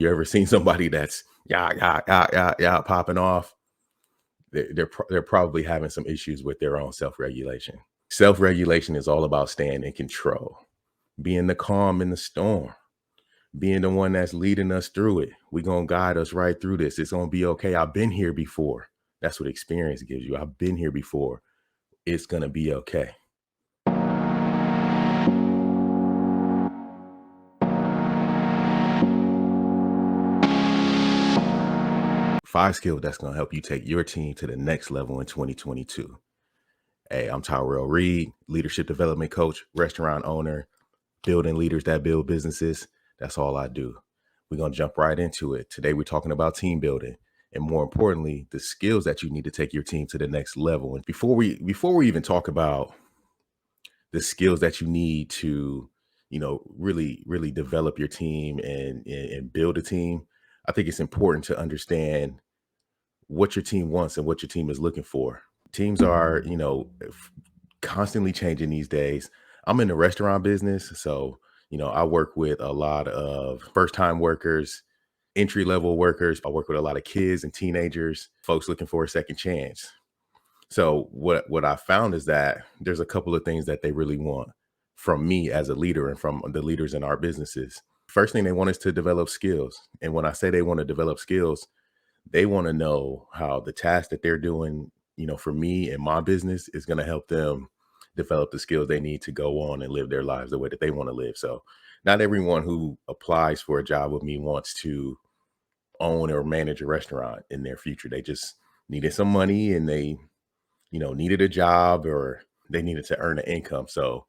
You ever seen somebody that's yeah popping off? They're probably having some issues with their own self-regulation. Self-regulation is all about staying in control, being the calm in the storm, being the one that's leading us through it. We're gonna guide us right through this. It's gonna be okay. I've been here before. That's what experience gives you. I've been here before. It's gonna be okay. Five skills that's gonna help you take your team to the next level in 2022. Hey, I'm Tyrell Reed, leadership development coach, restaurant owner, building leaders that build businesses. That's all I do. We're going to jump right into it. Today, we're talking about team building and, more importantly, the skills that you need to take your team to the next level. And before we even talk about the skills that you need to, really develop your team and build a team, I think it's important to understand what your team wants and what your team is looking for. Teams are, constantly changing these days. I'm in the restaurant business, so I work with a lot of first-time workers, entry-level workers. I work with a lot of kids and teenagers, folks looking for a second chance. So what I found is that there's a couple of things that they really want from me as a leader and from the leaders in our businesses. First thing they want is to develop skills. And when I say they want to develop skills, they want to know how the task that they're doing, for me and my business is going to help them develop the skills they need to go on and live their lives the way that they want to live. So not everyone who applies for a job with me wants to own or manage a restaurant in their future. They just needed some money and they, needed a job or they needed to earn an income. So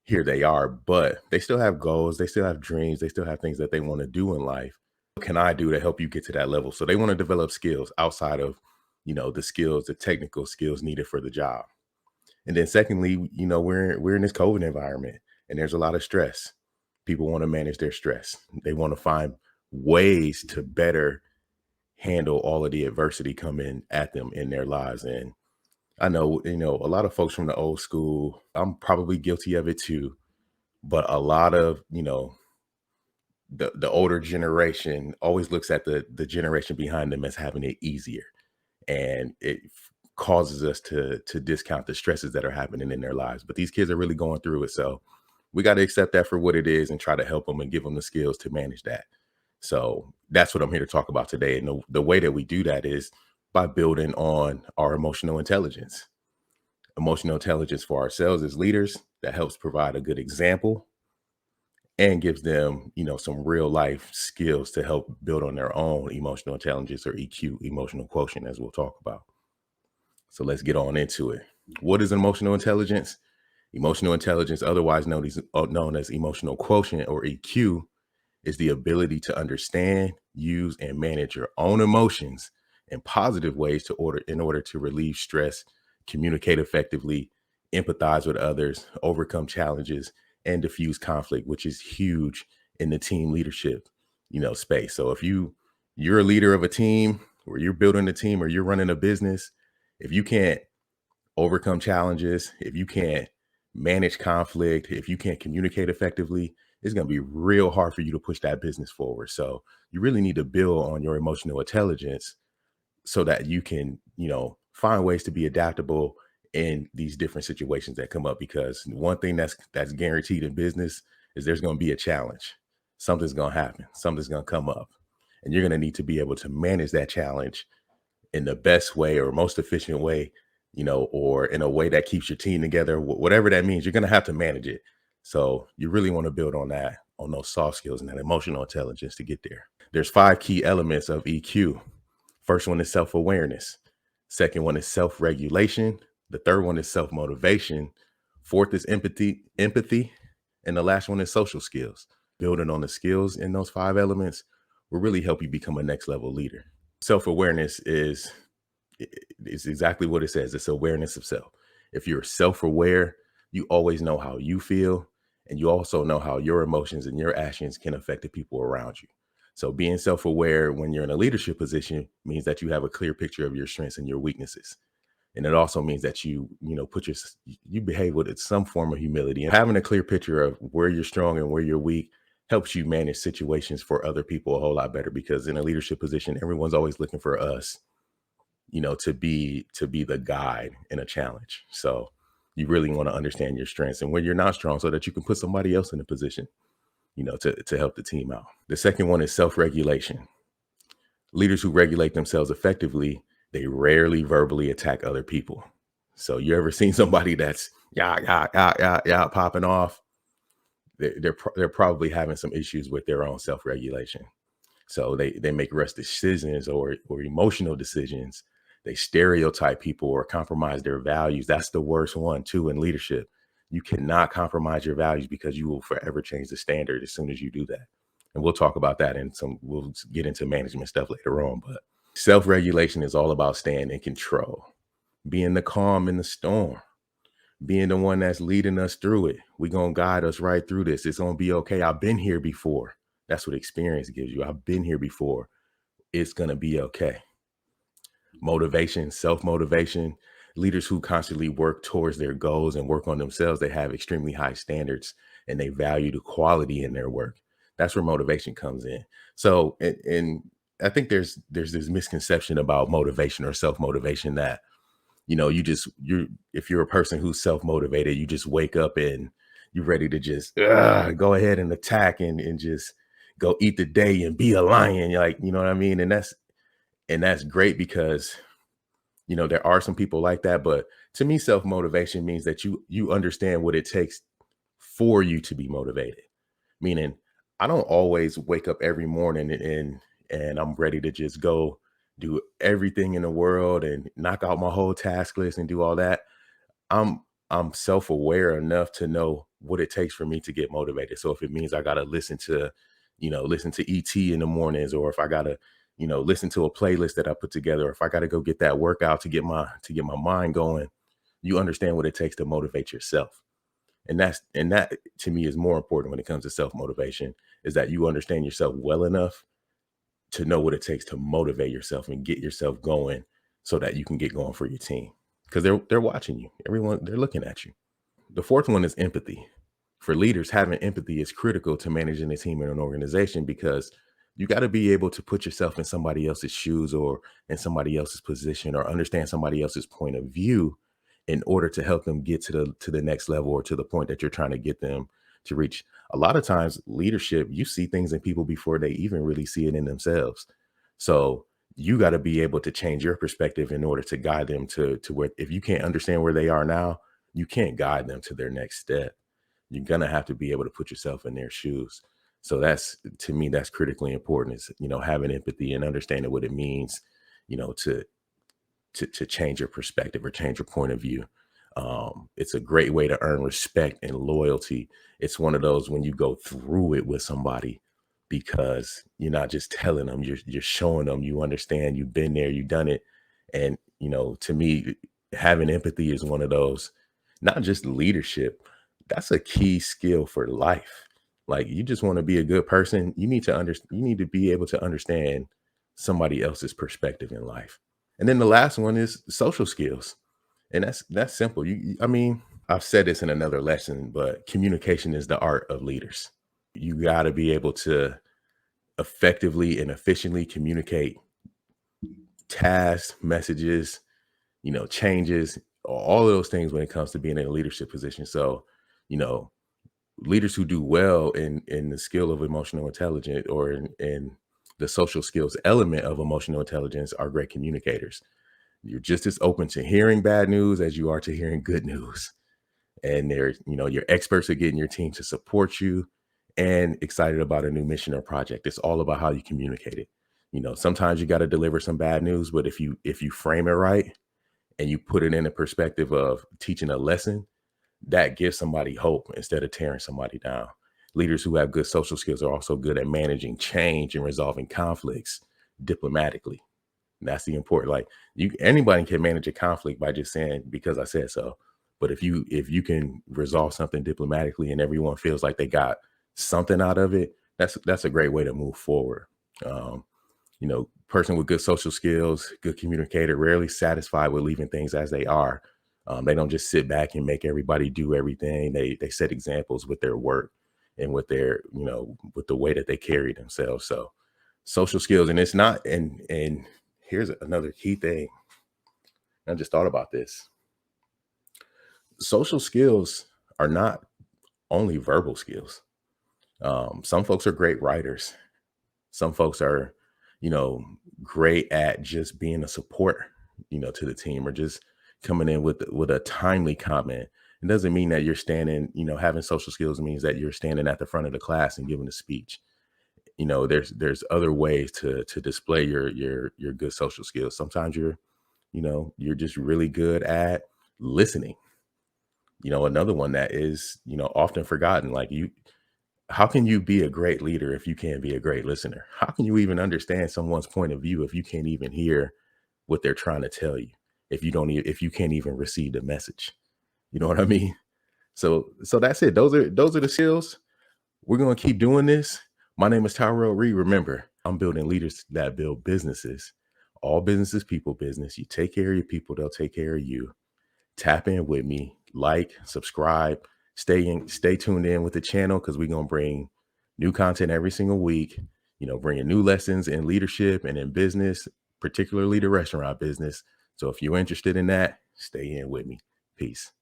here they are, but they still have goals. They still have dreams. They still have things that they want to do in life. What can I do to help you get to that level? So they want to develop skills outside of, the technical skills needed for the job. And then secondly, we're in this COVID environment and there's a lot of stress. People want to manage their stress. They want to find ways to better handle all of the adversity coming at them in their lives. And I know, a lot of folks from the old school, I'm probably guilty of it too, but a lot of, the older generation always looks at the generation behind them as having it easier. And it causes us to discount the stresses that are happening in their lives. But these kids are really going through it. So we got to accept that for what it is and try to help them and give them the skills to manage that. So that's what I'm here to talk about today. And the way that we do that is by building on our emotional intelligence. Emotional intelligence for ourselves as leaders that helps provide a good example and gives them, some real life skills to help build on their own emotional intelligence or EQ, emotional quotient, as we'll talk about. So let's get on into it. What is emotional intelligence? Emotional intelligence, otherwise known as emotional quotient or EQ, is the ability to understand, use, and manage your own emotions in positive ways in order to relieve stress, communicate effectively, empathize with others, overcome challenges, and diffuse conflict, which is huge in the team leadership, space. So if you're a leader of a team or you're building a team or you're running a business, if you can't overcome challenges, if you can't manage conflict, if you can't communicate effectively, it's going to be real hard for you to push that business forward. So you really need to build on your emotional intelligence so that you can, find ways to be adaptable in these different situations that come up. Because one thing that's guaranteed in business is there's going to be a challenge. Something's going to happen. Something's going to come up. And you're going to need to be able to manage that challenge in the best way or most efficient way, or in a way that keeps your team together, whatever that means, you're going to have to manage it. So you really want to build on that, on those soft skills and that emotional intelligence to get there. There's 5 key elements of EQ. First one is self-awareness. Second one is self-regulation. The third one is self-motivation. Fourth is empathy. And the last one is social skills. Building on the skills in those 5 elements will really help you become a next level leader. Self-awareness is exactly what it says. It's awareness of self. If you're self-aware, you always know how you feel, and you also know how your emotions and your actions can affect the people around you. So being self-aware when you're in a leadership position means that you have a clear picture of your strengths and your weaknesses. And it also means that you behave with some form of humility, and having a clear picture of where you're strong and where you're weak helps you manage situations for other people a whole lot better, because in a leadership position, everyone's always looking for us, to be the guide in a challenge. So you really want to understand your strengths and when you're not strong, so that you can put somebody else in a position, to help the team out. The second one is self-regulation. Leaders who regulate themselves effectively, they rarely verbally attack other people. So you ever seen somebody that's yeah popping off? They're probably having some issues with their own self-regulation. So they make rush decisions or emotional decisions. They stereotype people or compromise their values. That's the worst one too in leadership. You cannot compromise your values, because you will forever change the standard as soon as you do that. And we'll talk about that we'll get into management stuff later on. But self-regulation is all about staying in control, being the calm in the storm, being the one that's leading us through it. We're going to guide us right through this. It's going to be okay. I've been here before. That's what experience gives you. I've been here before. It's going to be okay. Motivation, self-motivation. Leaders who constantly work towards their goals and work on themselves, they have extremely high standards and they value the quality in their work. That's where motivation comes in. So, and I think there's this misconception about motivation or self-motivation that, if you're a person who's self-motivated, you just wake up and you're ready to just go ahead and attack and just go eat the day and be a lion. Like, you know what I mean? And that's great, because there are some people like that. But to me, self-motivation means that you understand what it takes for you to be motivated. Meaning, I don't always wake up every morning and I'm ready to just go do everything in the world and knock out my whole task list and do all that. I'm self-aware enough to know what it takes for me to get motivated. So if it means I gotta listen to ET in the mornings, or if I gotta, listen to a playlist that I put together, or if I gotta go get that workout to get my mind going, you understand what it takes to motivate yourself. And that to me is more important when it comes to self-motivation, is that you understand yourself well enough to know what it takes to motivate yourself and get yourself going, so that you can get going for your team, because they're watching you. Everyone, they're looking at you. The fourth one is empathy. For leaders, having empathy is critical to managing a team in an organization, because you got to be able to put yourself in somebody else's shoes or in somebody else's position, or understand somebody else's point of view in order to help them get to the next level, or to the point that you're trying to get them to reach. A lot of times leadership, you see things in people before they even really see it in themselves. So you got to be able to change your perspective in order to guide them to where, if you can't understand where they are now, you can't guide them to their next step. You're gonna have to be able to put yourself in their shoes. So that's, to me, that's critically important, is having empathy and understanding what it means, to change your perspective or change your point of view. It's a great way to earn respect and loyalty. It's one of those when you go through it with somebody, because you're not just telling them, you're showing them you understand, you've been there, you've done it. And to me, having empathy is one of those, not just leadership, that's a key skill for life. Like, you just want to be a good person, you need to be able to understand somebody else's perspective in life. And then the last one is social skills. And that's simple. I mean, I've said this in another lesson, but communication is the art of leaders. You got to be able to effectively and efficiently communicate tasks, messages, changes, all of those things when it comes to being in a leadership position. So, you know, leaders who do well in the skill of emotional intelligence, or in the social skills element of emotional intelligence, are great communicators. You're just as open to hearing bad news as you are to hearing good news. And you're experts at getting your team to support you and excited about a new mission or project. It's all about how you communicate it. Sometimes you got to deliver some bad news, but if you frame it right and you put it in a perspective of teaching a lesson, that gives somebody hope instead of tearing somebody down. Leaders who have good social skills are also good at managing change and resolving conflicts diplomatically. That's the important. Like, anybody can manage a conflict by just saying, because I said so. But if you can resolve something diplomatically and everyone feels like they got something out of it, that's a great way to move forward. Person with good social skills, good communicator, rarely satisfied with leaving things as they are. They don't just sit back and make everybody do everything. They set examples with their work, and with their, with the way that they carry themselves. So social skills, and it's not, and here's another key thing. I just thought about this. Social skills are not only verbal skills. Some folks are great writers. Some folks are, you know, great at just being a support, to the team, or just coming in with a timely comment. It doesn't mean that you're standing, having social skills means that you're standing at the front of the class and giving a speech. There's other ways to display your good social skills. Sometimes you're just really good at listening. Another one that is, often forgotten. Like, how can you be a great leader if you can't be a great listener? How can you even understand someone's point of view if you can't even hear what they're trying to tell you? If you can't even receive the message, you know what I mean? So that's it. Those are the skills. We're gonna keep doing this. My name is Tyrell Reed. Remember, I'm building leaders that build businesses. All businesses, people business. You take care of your people, they'll take care of you. Tap in with me, like, subscribe, stay tuned in with the channel, because we're going to bring new content every single week, bringing new lessons in leadership and in business, particularly the restaurant business. So if you're interested in that, stay in with me. Peace.